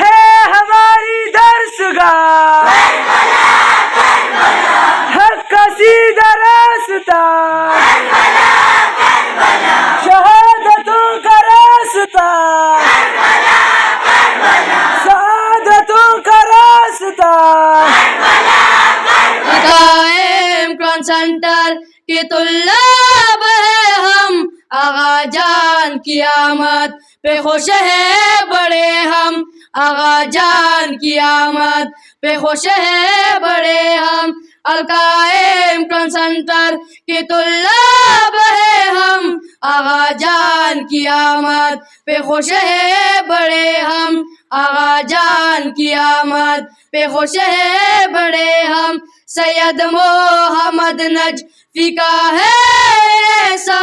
ہے ہماری درسگاہ، حق کا سیدھا راستہ، شہادتوں کا راستہ، سعادتوں کا راستہ۔ قائم قرآن سینٹر کے طلاب ہیں ہم، آغا جان کی آمد پہ خوش ہے بڑے ہم، آغا جان کی آمد پہ خوش ہے بڑے ہم۔ القائم قرآن سینٹر کے طلاب ہیں ہم، آغا جان کی آمد پہ خوش ہے بڑے ہم، آغا جان کی آمد پہ خوش ہے بڑے ہم۔ سید محمد نجفی کا ہے ایسا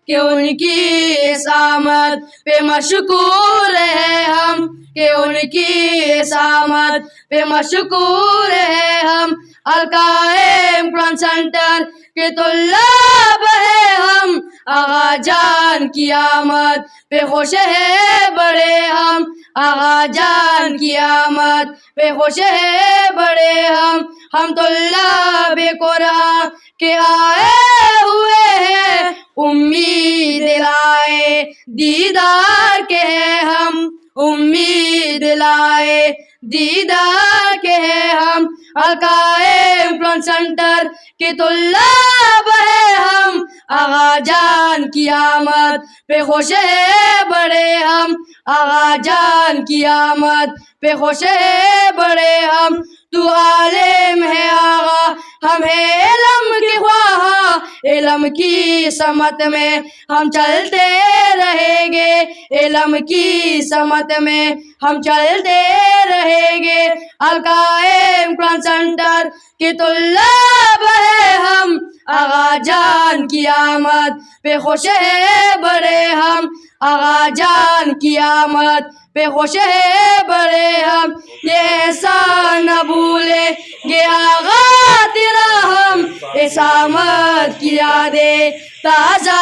کہ ان کی اس آمد پہ مشکور ہے ہم، کہ ان کی اس آمد پہ مشکور ہے ہم۔ القائم قرآن سینٹر کے طلاب ہیں ہم، آغا جان کی آمد پہ خوش ہے بڑے ہم، آغا جان کی آمد پہ خوش ہے بڑے ہم۔ ہم طلاب قرآن کے آئے ہوئے ہیں، امید لائے دیدار کے ہیں ہم، امید لائے دیدار کے ہیں ہم۔ القائم قرآن سینٹر کے طلاب ہیں ہم، آغا جان کی آمد پہ خوش ہے بڑے ہم، آغا جان کی آمد پہ خوش ہے بڑے ہم۔ تو عالم ہے آغا، ہم ہیں علم کی خواہاں، علم کی سمت میں ہم چلتے رہیں گے، علم کی سمت میں ہم چلتے رہیں گے۔ القائم قرآن سینٹر کے طلاب ہیں ہم، آغا جان کی آمد پہ خوش ہے بڑے ہم، آغا جان کی آمد پہ خوش ہے بڑے ہم۔ یہ احسان نہ بھولیں گے آغا تیرا ہم، اس آمد کی یادیں تازہ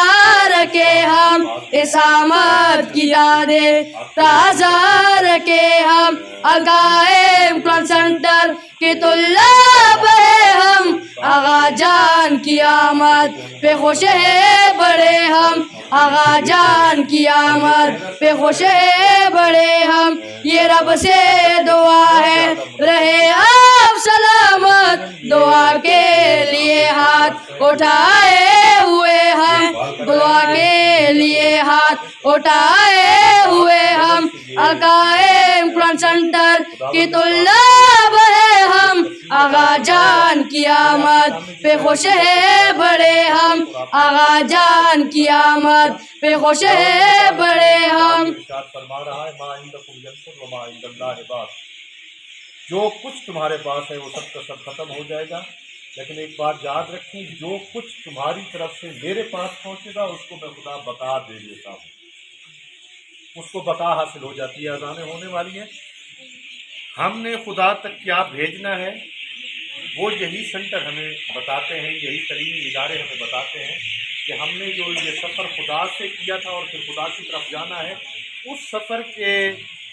رکھے ہم، اس آمد کی یادیں تازہ رکھے ہم۔ القائم قرآن سینٹر کے طلاب ہیں ہم، آغا جان کی آمد پہ خوش ہے بڑے ہم، آغا جان کی آمد پہ خوش ہے بڑے ہم۔ یہ رب سے دعا ہے رہے آپ سلامت، دعا کے لیے ہاتھ اٹھائے ہوئے ہم، دعا کے لیے ہاتھ اٹھائے ہوئے ہم۔ القائم قرآن سینٹر کے طلاب ہیں ہم، آغا جان کی آمد پہ خوش ہے بڑے ہم، آغا جان کی آمد پہ خوش ہے بڑے ہم۔ ارشاد فرما رہا ہے ما عندکم ینفد وما عند اللہ باق، جو کچھ تمہارے پاس ہے وہ سب کا سب ختم ہو جائے گا، لیکن ایک بات یاد رکھیں، جو کچھ تمہاری طرف سے میرے پاس پہنچے گا اس کو میں خدا بقا دے دیتا ہوں، اس کو بقا حاصل ہو جاتی ہے۔ اذانیں ہونے والی ہیں، ہم نے خدا تک کیا بھیجنا ہے وہ یہی سینٹر ہمیں بتاتے ہیں، یہی تعلیمی ادارے ہمیں بتاتے ہیں کہ ہم نے جو یہ سفر خدا سے کیا تھا اور پھر خدا کی طرف جانا ہے، اس سفر کے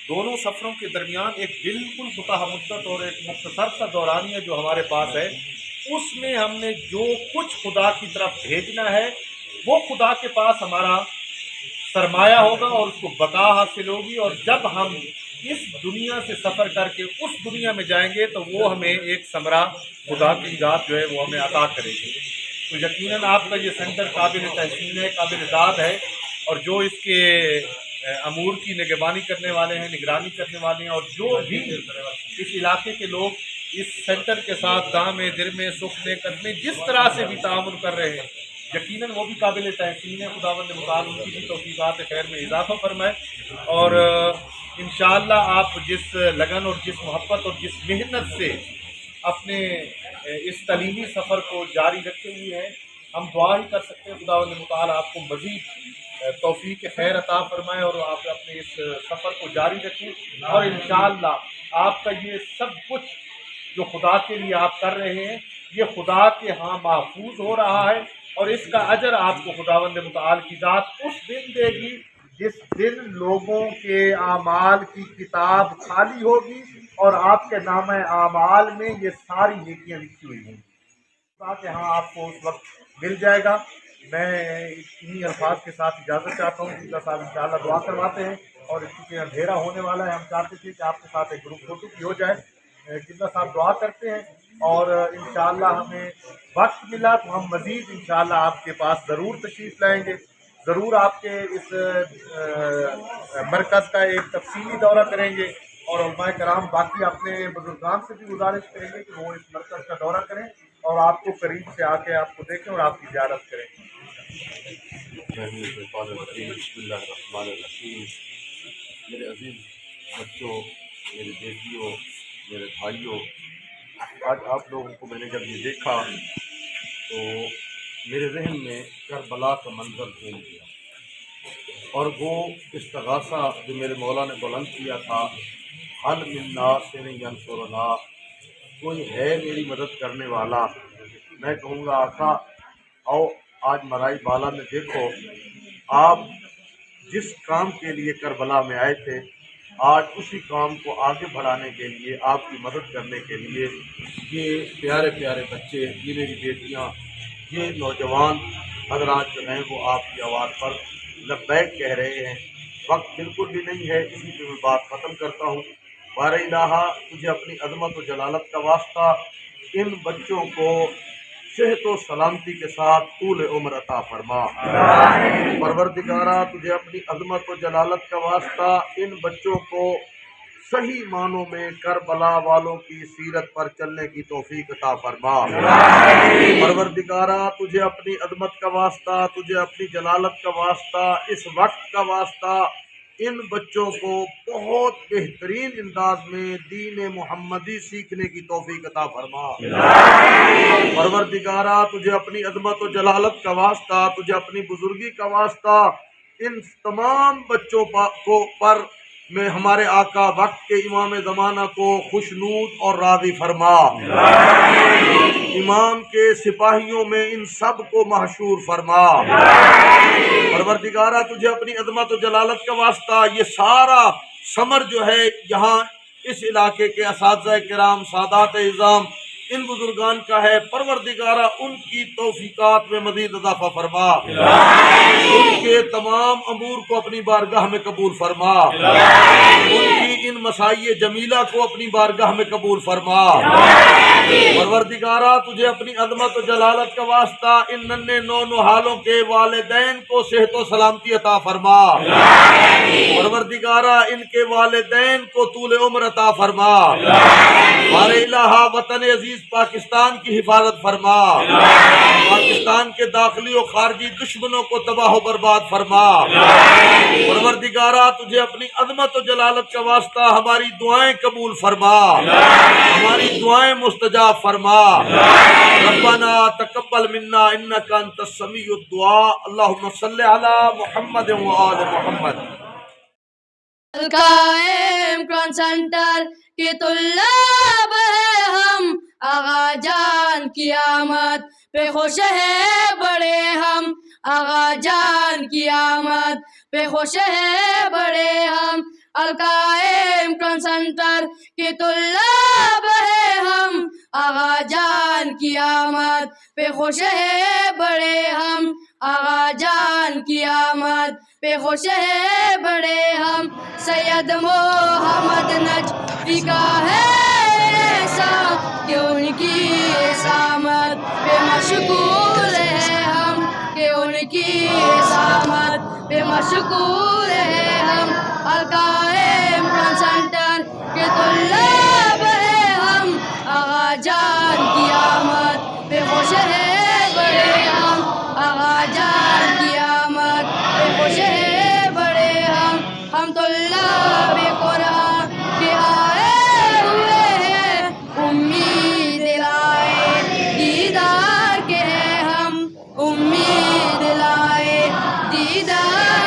دونوں سفروں کے درمیان ایک بالکل کوتاہ مدت اور ایک مختصر سا دورانیہ جو ہمارے پاس ہے، اس میں ہم نے جو کچھ خدا کی طرف بھیجنا ہے وہ خدا کے پاس ہمارا سرمایہ ہوگا اور اس کو بقا حاصل ہوگی، اور جب ہم اس دنیا سے سفر کر کے اس دنیا میں جائیں گے تو وہ ہمیں ایک ثمرہ خدا کی ذات جو ہے وہ ہمیں عطا کرے گی۔ تو یقیناً آپ کا یہ سینٹر قابل تحسین ہے، قابل داد ہے، اور جو اس کے امور کی نگرانی کرنے والے ہیں، نگرانی کرنے والے ہیں، اور جو بھی اس علاقے کے لوگ اس سینٹر کے ساتھ داں میں دیر میں سکھ میں قد میں جس طرح سے بھی تعاون کر رہے ہیں، یقیناً وہ بھی قابل تحسین ہے۔ خداوند متعال ان کی بھی توفیقات خیر میں اضافہ فرمائے، اور انشاءاللہ آپ جس لگن اور جس محبت اور جس محنت سے اپنے اس تعلیمی سفر کو جاری رکھے ہوئے ہیں، ہم دعا ہی کر سکتے ہیں خداوند متعال آپ کو مزید توفیق خیر عطا فرمائے اور آپ اپنے اس سفر کو جاری رکھیں، اور انشاءاللہ آپ کا یہ سب کچھ جو خدا کے لیے آپ کر رہے ہیں یہ خدا کے ہاں محفوظ ہو رہا ہے، اور اس کا اجر آپ کو خداوند متعال کی ذات اس دن دے گی جس دن لوگوں کے اعمال کی کتاب خالی ہوگی اور آپ کے نامہ اعمال میں یہ ساری نیکیاں لکھی ہوئی ہوں گی، تاکہ ہاں آپ کو اس وقت مل جائے گا۔ میں انہی الفاظ کے ساتھ اجازت چاہتا ہوں، قبلہ صاحب انشاءاللہ دعا کرواتے ہیں، اور چونکہ اندھیرا ہونے والا ہے ہم چاہتے تھے کہ آپ کے ساتھ ایک گروپ فوٹو بھی ہو جائے۔ قبلہ صاحب دعا کرتے ہیں، اور انشاءاللہ ہمیں وقت ملا تو ہم مزید انشاءاللہ آپ کے پاس ضرور تشریف لائیں گے، ضرور آپ کے اس مرکز کا ایک تفصیلی دورہ کریں گے، اور علماء کرام باقی اپنے بزرگان سے بھی گزارش کریں گے کہ وہ اس مرکز کا دورہ کریں اور آپ کو قریب سے آ کے آپ کو دیکھیں اور آپ کی زیارت کریں۔ بسم اللہ الرحمن الرحیم۔ میرے عزیز بچوں، میری بیٹیوں، میرے بھائیوں، آج آپ لوگوں کو میں نے جب یہ دیکھا تو میرے ذہن میں کربلا کا منظر گھوم گیا، اور وہ استغاثہ جو میرے مولا نے بلند کیا تھا، حل من ناصر ینصرنا، کوئی ہے میری مدد کرنے والا۔ میں کہوں گا آقا آؤ آج مرائی بالا میں دیکھو، آپ جس کام کے لیے کربلا میں آئے تھے آج اسی کام کو آگے بڑھانے کے لیے، آپ کی مدد کرنے کے لیے یہ پیارے پیارے بچے، یہ میری بیٹیاں، یہ نوجوان حضرات جو ہیں وہ آپ کی آواز پر لبیک کہہ رہے ہیں۔ وقت بالکل بھی نہیں ہے، اسی پہ میں بات ختم کرتا ہوں۔ بار الہٰ تجھے اپنی عظمت و جلالت کا واسطہ ان بچوں کو صحت و سلامتی کے ساتھ طول عمر عطا فرما۔ پروردگارہ تجھے اپنی عظمت و جلالت کا واسطہ ان بچوں کو صحیح معنوں میں کربلا والوں کی سیرت پر چلنے کی توفیق عطا فرما۔ پروردگارہ تجھے اپنی عظمت کا واسطہ، تجھے اپنی جلالت کا واسطہ، اس وقت کا واسطہ ان بچوں کو بہت بہترین انداز میں دین محمدی سیکھنے کی توفیق عطا فرما۔ پروردگارہ تجھے اپنی عظمت و جلالت کا واسطہ، تجھے اپنی بزرگی کا واسطہ ان تمام بچوں پر میں ہمارے آقا وقت کے امام زمانہ کو خوشنود اور راضی فرما۔ امام کے سپاہیوں میں ان سب کو محشور فرما۔ پروردگارہ تجھے اپنی عظمت و جلالت کا واسطہ یہ سارا ثمر جو ہے یہاں اس علاقے کے اساتذہ کرام، سادات اعظام، ان بزرگان کا ہے، پروردگارہ ان کی توفیقات میں مزید اضافہ فرما، ان کے تمام امور کو اپنی بارگاہ میں قبول فرما، ان کی ان مسائی جمیلہ کو اپنی بارگاہ میں قبول فرما۔ پروردگارہ تجھے اپنی عظمت و جلالت کا واسطہ ان ننھے نونہالوں کے والدین کو صحت و سلامتی عطا فرما۔ پروردگارہ ان کے والدین کو طول عمر عطا فرما۔ ہمارے الہٰ وطن عزیز پاکستان کی حفاظت فرما، پاکستان کے داخلی و خارجی دشمنوں کو تباہ و برباد فرما۔ پروردگارہ تجھے اپنی عظمت و جلالت کا واسطہ ہماری دعائیں قبول فرما، ہماری دعائیں مستجاب فرما۔ ربنا تقبل منا انک انت السمیع الدعاء، اللہم صلی علی محمد و آل محمد۔ القائم قرآن سینٹر کے طلاب ہیں ہم، آغا جان کی آمد پہ خوش ہے بڑے ہم، آغا جان کی آمد پہ خوش ہے بڑے ہم۔ القائم قرآن سینٹر کے طلاب ہیں ہم، آغا جان کی آمد پہ خوش ہے بڑے ہم، آغا جان کی آمد پہ خوش ہے بڑے ہم۔ سید محمد نجفی کا ہے ایسا کہ ان کی آمد پہ مشغول ہے ہم، کہ ان کی آمد پہ مشغول ہے ہم۔ القائم قرآن سینٹر کے طلاب ہیں ہم، آغا جان کی آمد پہ خوش ہے بڑے ہم، آغا جان کی آمد پہ خوش ہے بڑے ہم۔ ہم طلاب قرآن کے آئے ہوئے ہیں، امید لائے دیدار کے ہیں ہم، امید لائے دیدار